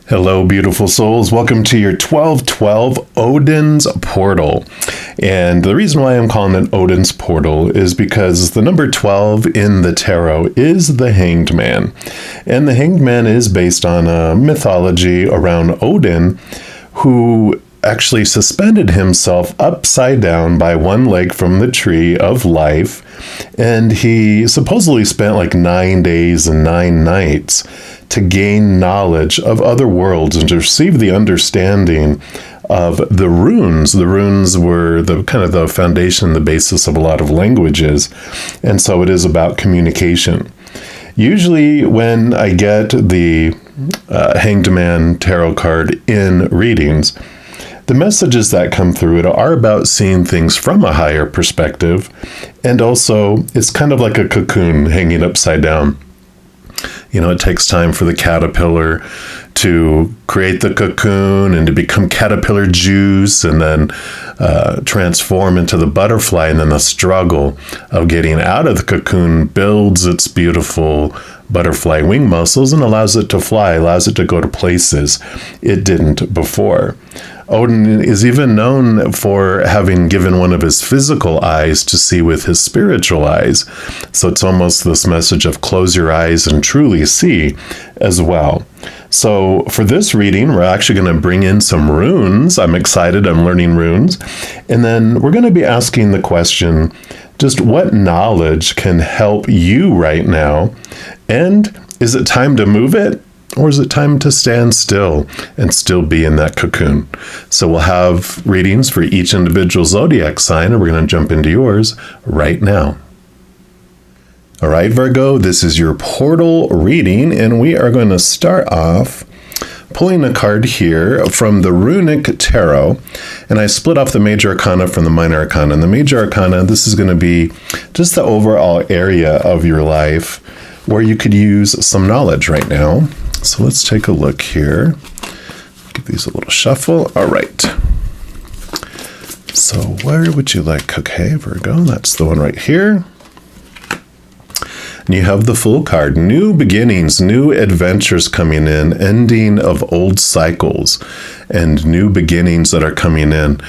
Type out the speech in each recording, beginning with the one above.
Hello, beautiful souls. Welcome to your 1212 Odin's Portal. And the reason why I'm calling it Odin's Portal is because the number 12 in the tarot is the Hanged Man. And the Hanged Man is based on a mythology around Odin, who actually suspended himself upside down by one leg from the tree of life. And he supposedly spent like 9 days and 9 nights to gain knowledge of other worlds and to receive the understanding of the runes. The runes were the kind of the foundation, the basis of a lot of languages. And so it is about communication. Usually when I get the Hanged Man tarot card in readings, the messages that come through it are about seeing things from a higher perspective. And also it's kind of like a cocoon hanging upside down. You know, it takes time for the caterpillar to create the cocoon and to become caterpillar juice and then transform into the butterfly. And then the struggle of getting out of the cocoon builds its beautiful butterfly wing muscles and allows it to fly, allows it to go to places it didn't before. Odin is even known for having given one of his physical eyes to see with his spiritual eyes. So it's almost this message of close your eyes and truly see as well. So for this reading, we're actually going to bring in some runes. I'm excited. I'm learning runes. And then we're going to be asking the question, just what knowledge can help you right now? And is it time to move it? Or is it time to stand still and still be in that cocoon? So we'll have readings for each individual zodiac sign, and we're going to jump into yours right now. All right, Virgo, this is your portal reading, and we are going to start off pulling a card here from the Runic Tarot, and I split off the Major Arcana from the Minor Arcana. And the Major Arcana, this is going to be just the overall area of your life where you could use some knowledge right now. So let's take a look here. Give these a little shuffle. All right. So where would you like? Okay, Virgo, that's the one right here. And you have the Fool card. New beginnings, new adventures coming in, ending of old cycles, and new beginnings that are coming in.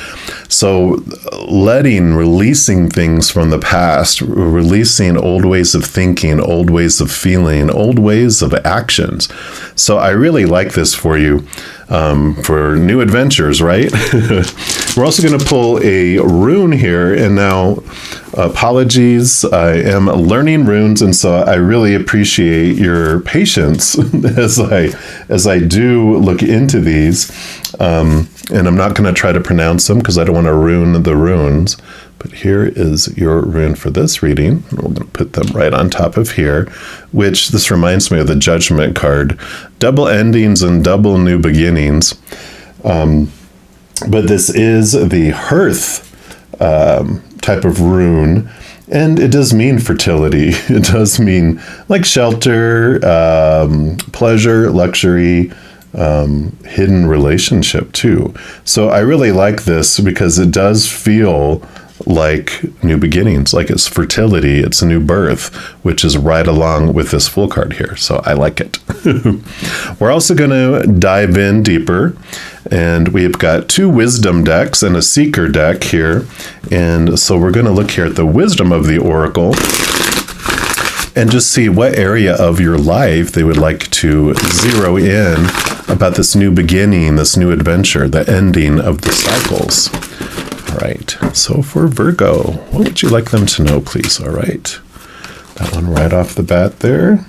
So releasing things from the past, releasing old ways of thinking, old ways of feeling, old ways of actions. So I really like this for you, for new adventures, right? We're also going to pull a rune here, and now apologies, I am learning runes, and so I really appreciate your patience as I do look into these. And I'm not going to try to pronounce them because I don't want to ruin the runes. But here is your rune for this reading. We're going to put them right on top of here, which this reminds me of the Judgment card. Double endings and double new beginnings. But this is the Hearth type of rune. And it does mean fertility. It does mean like shelter, pleasure, luxury, hidden relationship too. So I really like this because it does feel like new beginnings, like it's fertility, it's a new birth, which is right along with this Fool card here. So I like it. We're also going to dive in deeper, and we've got 2 wisdom decks and a seeker deck here. And so we're going to look here at the wisdom of the oracle and just see what area of your life they would like to zero in about this new beginning, this new adventure, the ending of the cycles. All right, so for Virgo, what would you like them to know, please? All right, that one right off the bat there.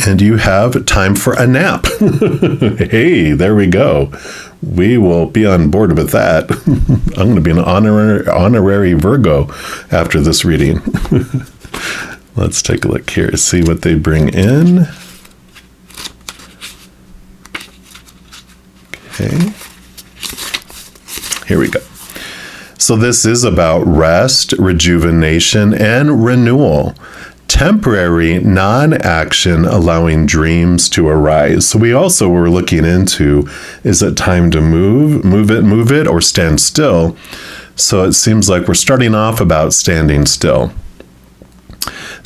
And you have time for a nap. Hey, there we go. We will be on board with that. I'm going to be an honorary Virgo after this reading. Let's take a look here, see what they bring in. Okay. Here we go. So this is about rest, rejuvenation, and renewal. Temporary non-action allowing dreams to arise. So we also were looking into, is it time to move it, or stand still? So it seems like we're starting off about standing still.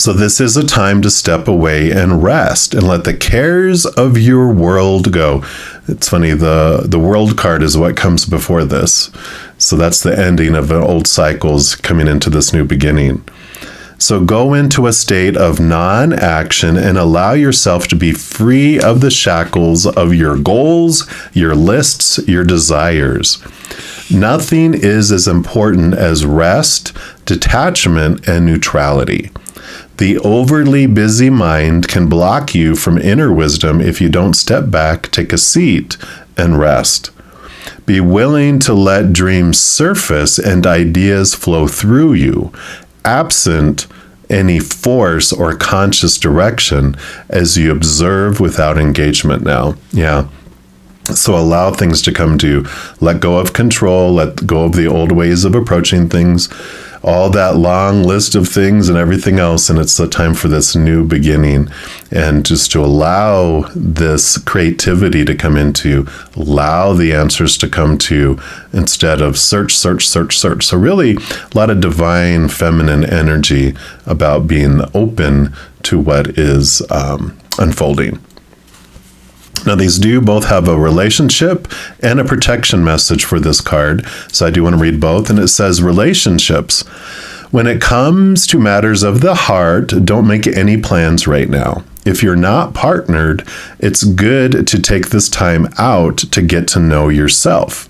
So this is a time to step away and rest and let the cares of your world go. It's funny, the world card is what comes before this. So that's the ending of old cycles coming into this new beginning. So go into a state of non-action and allow yourself to be free of the shackles of your goals, your lists, your desires. Nothing is as important as rest, detachment, and neutrality. The overly busy mind can block you from inner wisdom if you don't step back, take a seat, and rest. Be willing to let dreams surface and ideas flow through you, absent any force or conscious direction, as you observe without engagement now. Yeah. So allow things to come to you. Let go of control, let go of the old ways of approaching things, all that long list of things and everything else. And it's the time for this new beginning, and just to allow this creativity to come into you, allow the answers to come to you instead of search. So really a lot of divine feminine energy about being open to what is unfolding. Now, these do both have a relationship and a protection message for this card. So I do want to read both. And it says, relationships. When it comes to matters of the heart, don't make any plans right now. If you're not partnered, it's good to take this time out to get to know yourself.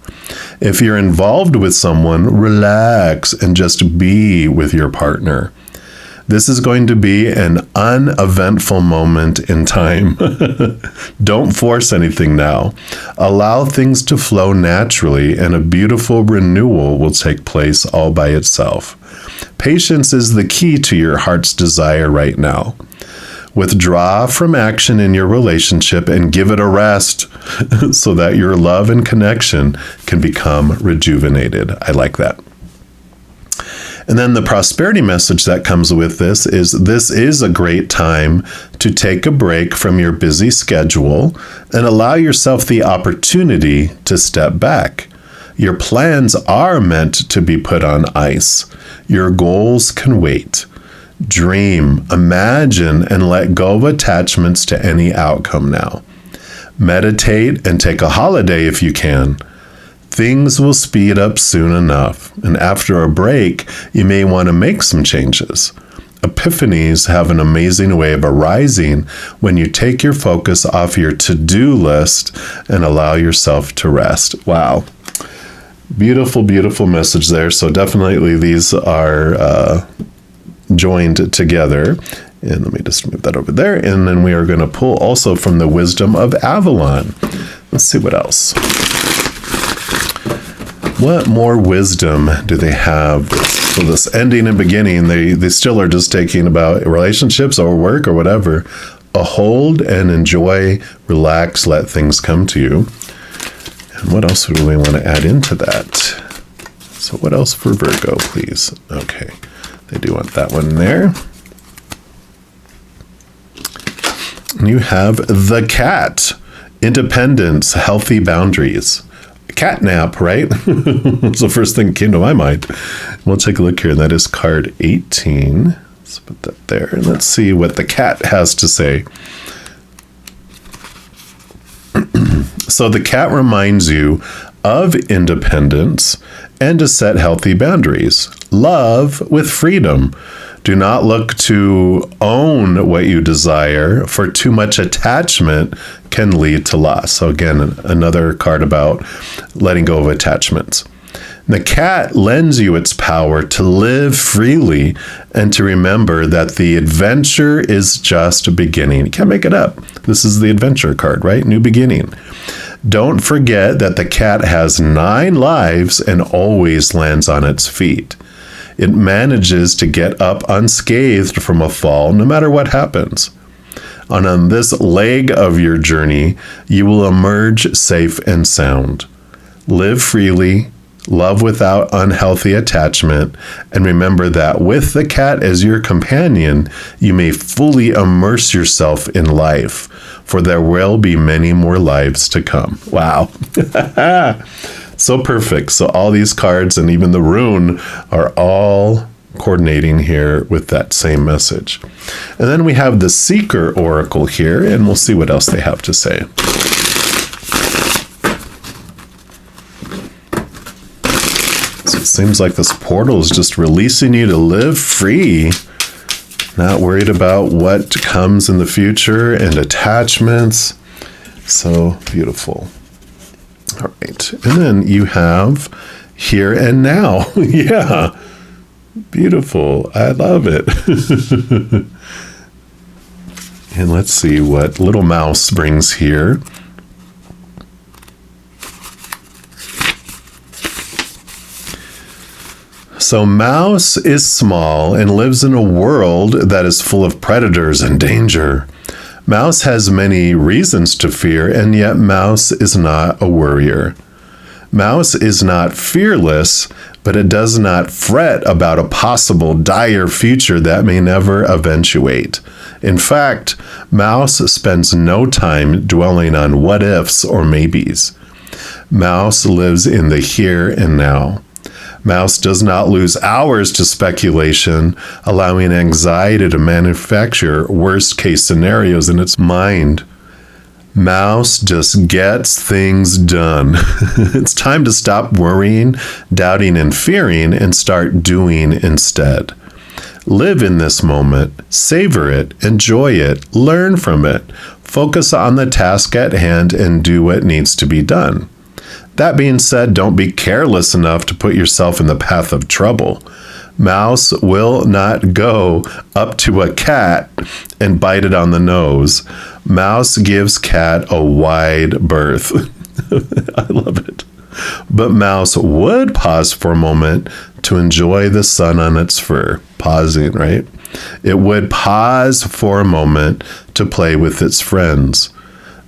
If you're involved with someone, relax and just be with your partner. This is going to be an uneventful moment in time. Don't force anything now. Allow things to flow naturally, and a beautiful renewal will take place all by itself. Patience is the key to your heart's desire right now. Withdraw from action in your relationship and give it a rest so that your love and connection can become rejuvenated. I like that. And then the prosperity message that comes with this is a great time to take a break from your busy schedule and allow yourself the opportunity to step back. Your plans are meant to be put on ice. Your goals can wait. Dream, imagine, and let go of attachments to any outcome now. Meditate and take a holiday if you can. Things will speed up soon enough, and after a break, you may want to make some changes. Epiphanies have an amazing way of arising when you take your focus off your to-do list and allow yourself to rest. Wow. Beautiful, beautiful message there. So definitely these are joined together. And let me just move that over there. And then we are going to pull also from the wisdom of Avalon. Let's see what else. What more wisdom do they have? So this ending and beginning, they still are just taking about relationships or work or whatever. A hold and enjoy, relax, let things come to you. And what else do we want to add into that? So what else for Virgo, please? Okay, they do want that one there. And you have the cat. Independence, healthy boundaries. Catnap, right? That's the first thing that came to my mind. We'll take a look here. That is card 18. Let's put that there. And let's see what the cat has to say. So the cat reminds you of independence and to set healthy boundaries. Love with freedom. Do not look to own what you desire, for too much attachment can lead to loss. So again, another card about letting go of attachments. The cat lends you its power to live freely and to remember that the adventure is just beginning. You can't make it up. This is the adventure card, right? New beginning. Don't forget that the cat has 9 lives and always lands on its feet. It manages to get up unscathed from a fall no matter what happens. And on this leg of your journey, you will emerge safe and sound. Live freely, love without unhealthy attachment, and remember that with the cat as your companion, you may fully immerse yourself in life, for there will be many more lives to come. Wow. So perfect. So all these cards and even the rune are all coordinating here with that same message. And then we have the Seeker Oracle here, and we'll see what else they have to say. So it seems like this portal is just releasing you to live free, not worried about what comes in the future and attachments. So beautiful. All right. And then you have here and now. Yeah. Beautiful. I love it. And let's see what Little Mouse brings here. So Mouse is small and lives in a world that is full of predators and danger. Mouse has many reasons to fear, and yet Mouse is not a worrier. Mouse is not fearless, but it does not fret about a possible dire future that may never eventuate. In fact, Mouse spends no time dwelling on what ifs or maybes. Mouse lives in the here and now. Mouse does not lose hours to speculation, allowing anxiety to manufacture worst-case scenarios in its mind. Mouse just gets things done. It's time to stop worrying, doubting, and fearing and start doing instead. Live in this moment, savor it, enjoy it, learn from it, focus on the task at hand, and do what needs to be done. That being said, don't be careless enough to put yourself in the path of trouble. Mouse will not go up to a cat and bite it on the nose. Mouse gives cat a wide berth. I love it. But Mouse would pause for a moment to enjoy the sun on its fur. Pausing, right? It would pause for a moment to play with its friends.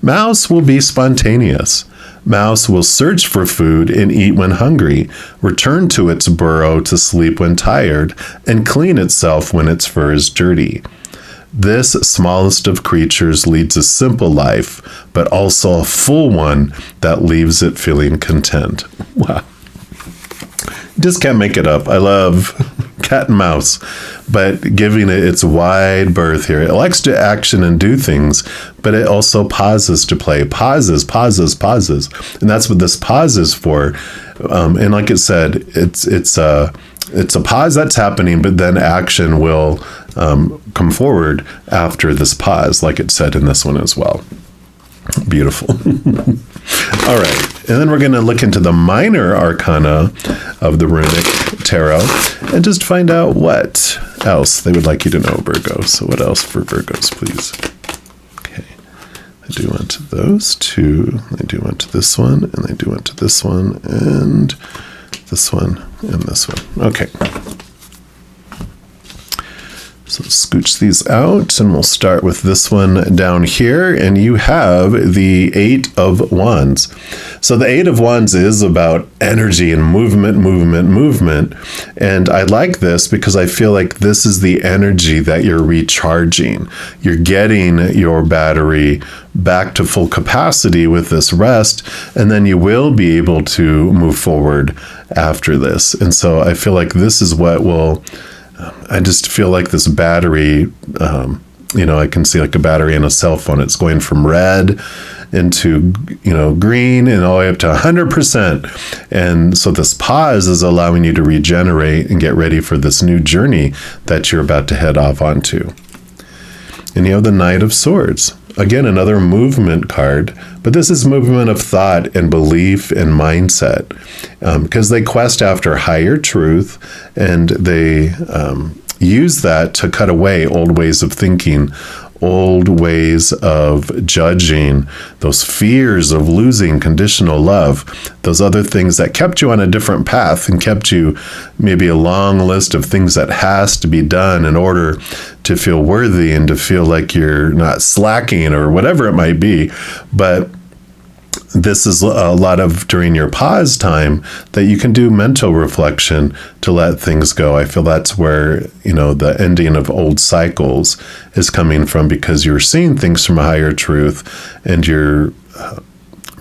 Mouse will be spontaneous. Mouse will search for food and eat when hungry, return to its burrow to sleep when tired, and clean itself when its fur is dirty. This smallest of creatures leads a simple life, but also a full one that leaves it feeling content. Wow. Just can't make it up. I love cat and mouse, but giving it its wide berth here. It likes to action and do things, but it also pauses to play. Pauses. And that's what this pause is for. And like it said, it's a pause that's happening, but then action will come forward after this pause, like it said in this one as well. Beautiful. All right. And then we're going to look into the minor arcana of the runic tarot and just find out what else they would like you to know, Virgo. So what else for Virgos, please? Okay. I do want to those two. I do want to this one, and I do want to this one, and this one, and this one. Okay. So let's scooch these out, and we'll start with this one down here, and you have the Eight of Wands. So the Eight of Wands is about energy and movement, and I like this because I feel like this is the energy that you're recharging. You're getting your battery back to full capacity with this rest, and then you will be able to move forward after this. And so I feel like this is what will... I just feel like this battery, I can see like a battery in a cell phone. It's going from red into, green and all the way up to 100%. And so this pause is allowing you to regenerate and get ready for this new journey that you're about to head off onto. And you have the Knight of Swords. Again, another movement card, but this is movement of thought and belief and mindset, because they quest after higher truth, and they use that to cut away old ways of thinking, old ways of judging, those fears of losing conditional love, those other things that kept you on a different path and kept you maybe a long list of things that has to be done in order to feel worthy and to feel like you're not slacking or whatever it might be. But this is a lot of during your pause time that you can do mental reflection to let things go. I feel that's where, the ending of old cycles is coming from, because you're seeing things from a higher truth and you're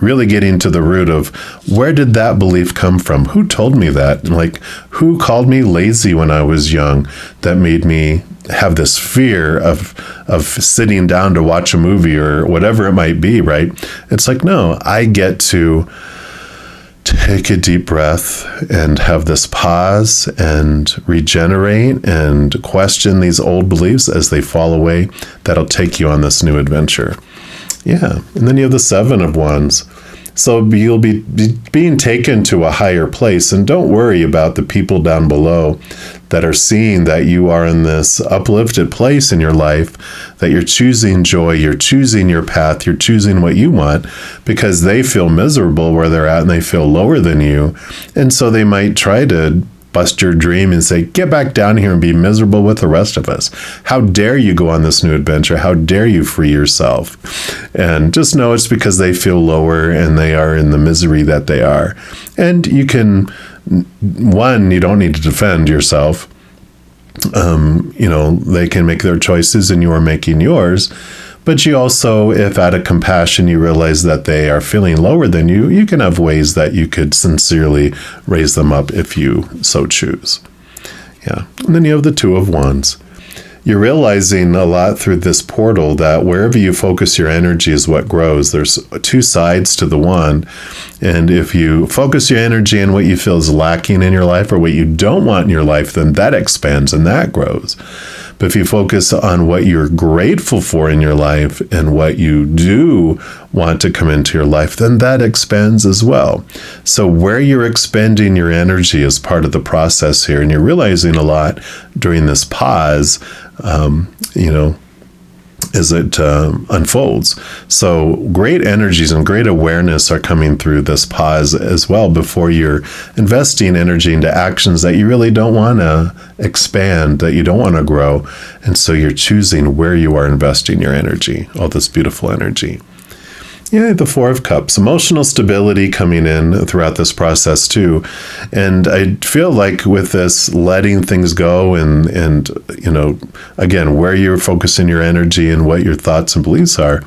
really getting to the root of where did that belief come from? Who told me that? Like, who called me lazy when I was young that made me have this fear of sitting down to watch a movie or whatever it might be, right? It's like, no, I get to take a deep breath and have this pause and regenerate and question these old beliefs as they fall away. That'll take you on this new adventure. Yeah. And then you have the 7 of Wands. So you'll be being taken to a higher place, and don't worry about the people down below that are seeing that you are in this uplifted place in your life, that you're choosing joy, you're choosing your path, you're choosing what you want, because they feel miserable where they're at and they feel lower than you. And so they might try to bust your dream and say, get back down here and be miserable with the rest of us. How dare you go on this new adventure? How dare you free yourself? And just know it's because they feel lower and they are in the misery that they are. And you can, one, you don't need to defend yourself. They can make their choices and you are making yours. But you also, if out of compassion you realize that they are feeling lower than you, you can have ways that you could sincerely raise them up if you so choose. Yeah. And then you have the 2 of Wands. You're realizing a lot through this portal that wherever you focus your energy is what grows. There's 2 sides to the wand. And if you focus your energy on what you feel is lacking in your life or what you don't want in your life, then that expands and that grows. But if you focus on what you're grateful for in your life and what you do want to come into your life, then that expands as well. So where you're expending your energy is part of the process here. And you're realizing a lot during this pause, as it unfolds. So great energies and great awareness are coming through this pause as well before you're investing energy into actions that you really don't want to expand, that you don't want to grow. And so you're choosing where you are investing your energy, all this beautiful energy. Yeah, the 4 of Cups, emotional stability coming in throughout this process too. And I feel like with this letting things go and again, where you're focusing your energy and what your thoughts and beliefs are,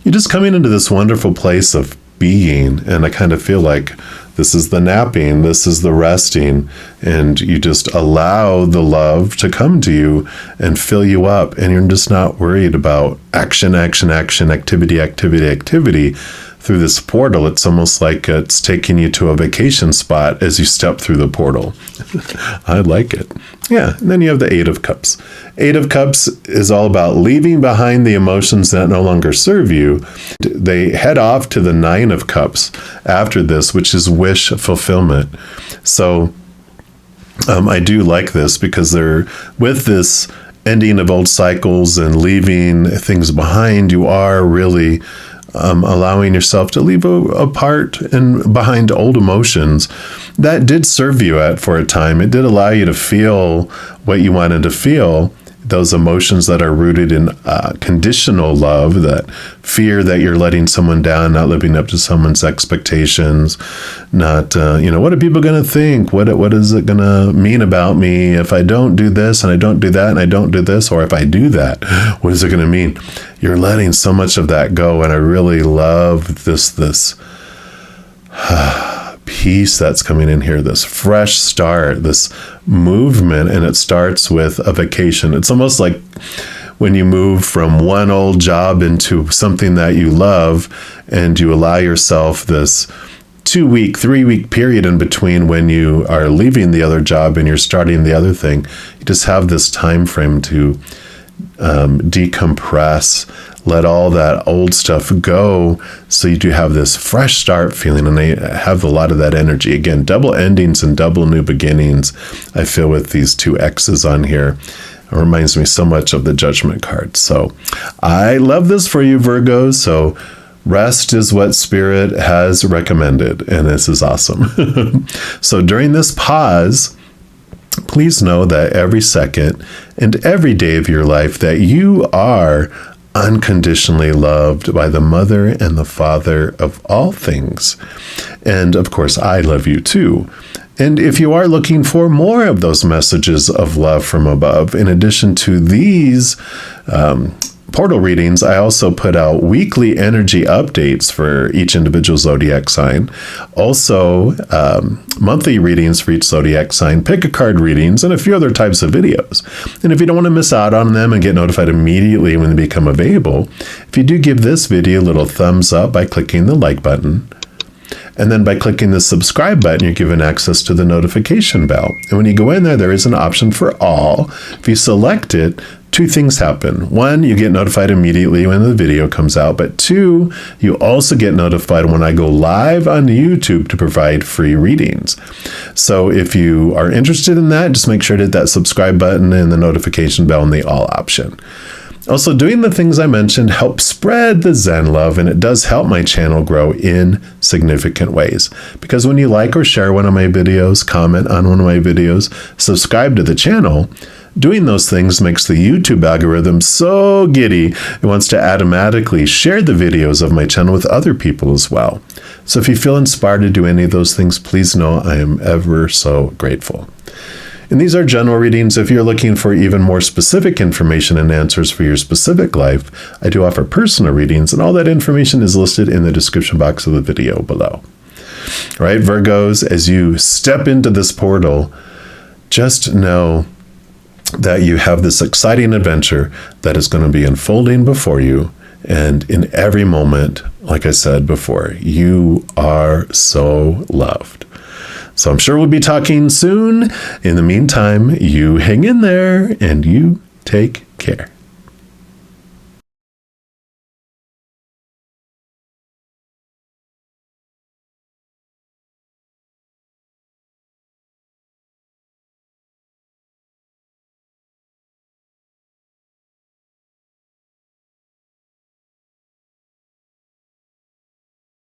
you're just coming into this wonderful place of being. And I kind of feel like this is the napping, this is the resting, and you just allow the love to come to you and fill you up, and you're just not worried about action, activity. Through this portal, it's almost like it's taking you to a vacation spot as you step through the portal. I like it. Yeah, and then you have the 8 of Cups. 8 of Cups is all about leaving behind the emotions that no longer serve you. They head off to the 9 of Cups after this, which is wish fulfillment. So I do like this because they're with this ending of old cycles and leaving things behind. You are really allowing yourself to leave apart and behind old emotions that did serve you for a time. It did allow you to feel what you wanted to feel, those emotions that are rooted in conditional love, that fear that you're letting someone down, not living up to someone's expectations, not, what are people going to think? What is it going to mean about me if I don't do this and I don't do that and I don't do this? Or if I do that, what is it going to mean? You're letting so much of that go. And I really love this peace that's coming in here, this fresh start, this movement, and it starts with a vacation. It's almost like when you move from one old job into something that you love, and you allow yourself this 2-week, 3-week period in between when you are leaving the other job and you're starting the other thing. You just have this time frame to decompress, let all that old stuff go, so you do have this fresh start feeling, and they have a lot of that energy. Again, double endings and double new beginnings, I feel, with these 2 X's on here. It reminds me so much of the Judgment card. So I love this for you, Virgo. So rest is what Spirit has recommended, and this is awesome. So during this pause, please know that every second and every day of your life that you are unconditionally loved by the Mother and the Father of all things. And of course, I love you too. And if you are looking for more of those messages of love from above, in addition to these portal readings, I also put out weekly energy updates for each individual zodiac sign. Also, monthly readings for each zodiac sign, pick a card readings, and a few other types of videos. And if you don't want to miss out on them and get notified immediately when they become available, if you do give this video a little thumbs up by clicking the like button, and then by clicking the subscribe button, you're given access to the notification bell. And when you go in there, there is an option for all. If you select it, two things happen. One, you get notified immediately when the video comes out. But two, you also get notified when I go live on YouTube to provide free readings. So if you are interested in that, just make sure to hit that subscribe button and the notification bell in the all option. Also, doing the things I mentioned helps spread the Zen love, and it does help my channel grow in significant ways. Because when you like or share one of my videos, comment on one of my videos, subscribe to the channel, doing those things makes the YouTube algorithm so giddy, it wants to automatically share the videos of my channel with other people as well. So if you feel inspired to do any of those things, please know I am ever so grateful. And these are general readings. If you're looking for even more specific information and answers for your specific life, I do offer personal readings, and all that information is listed in the description box of the video below. All right, Virgos, as you step into this portal, just know that you have this exciting adventure that is going to be unfolding before you. And in every moment, like I said before, you are so loved. So I'm sure we'll be talking soon. In the meantime, you hang in there and you take care.